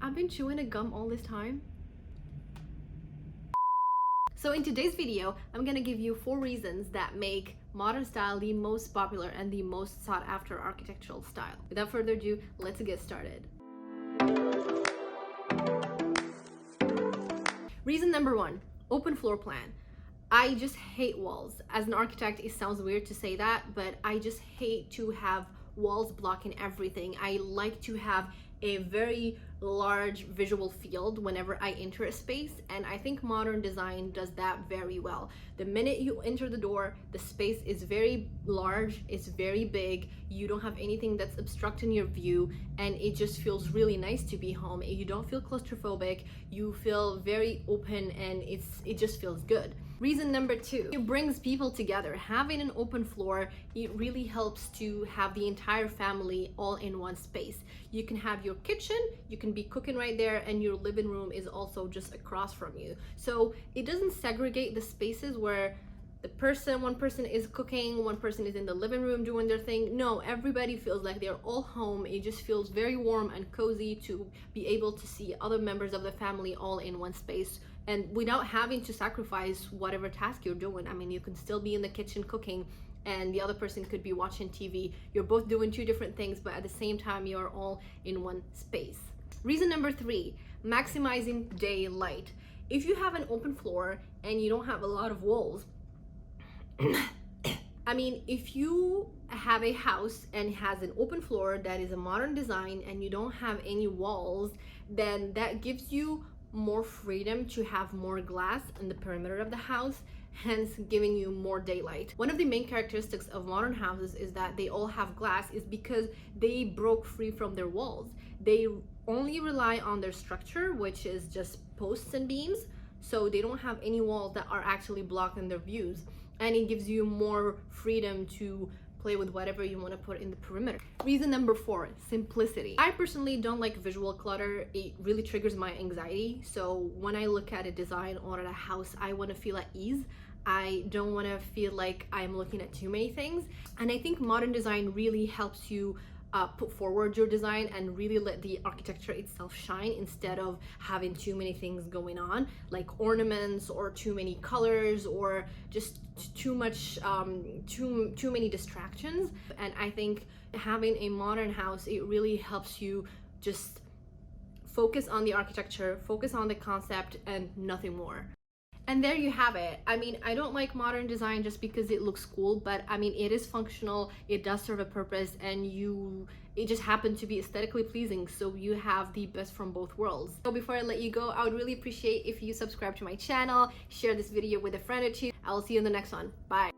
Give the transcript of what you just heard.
I've been chewing a gum all this time. So in today's video, I'm gonna give you 4 reasons that make modern style the most popular and the most sought after architectural style. Without further ado, let's get started. Reason number 1, open floor plan. I just hate walls. As an architect, it sounds weird to say that, but I just hate to have walls blocking everything. I like to have a very large visual field whenever I enter a space, and I think modern design does that very well. The minute you enter the door, the space is very large, it's very big, you don't have anything that's obstructing your view, and it just feels really nice to be home. You don't feel claustrophobic, you feel very open, and it just feels good. Reason number 2, it brings people together. Having an open floor, it really helps to have the entire family all in one space. You can have your kitchen, you can be cooking right there, and your living room is also just across from you. So it doesn't segregate the spaces where one person is cooking, one person is in the living room doing their thing. No, everybody feels like they're all home. It just feels very warm and cozy to be able to see other members of the family all in one space, and without having to sacrifice whatever task you're doing. I mean, you can still be in the kitchen cooking and the other person could be watching TV. You're both doing 2 different things, but at the same time, you're all in one space. Reason number 3, maximizing daylight. If you have an open floor and you don't have a lot of walls, I mean, if you have a house and has an open floor that is a modern design and you don't have any walls, then that gives you more freedom to have more glass in the perimeter of the house, hence giving you more daylight. One of the main characteristics of modern houses is that they all have glass is because they broke free from their walls. They only rely on their structure, which is just posts and beams, so they don't have any walls that are actually blocking their views, and it gives you more freedom to play with whatever you want to put in the perimeter. Reason number 4, simplicity. I personally don't like visual clutter. It really triggers my anxiety. So when I look at a design or at a house, I want to feel at ease. I don't want to feel like I'm looking at too many things. And I think modern design really helps you put forward your design and really let the architecture itself shine, instead of having too many things going on, like ornaments or too many colors or just too many distractions. And I think having a modern house, it really helps you just focus on the architecture, focus on the concept, and nothing more. And there you have it. I mean, I don't like modern design just because it looks cool, but I mean, it is functional, it does serve a purpose, and it just happened to be aesthetically pleasing, so you have the best from both worlds. So before I let you go, I would really appreciate if you subscribe to my channel, share this video with a friend or two. I will see you in the next one. Bye.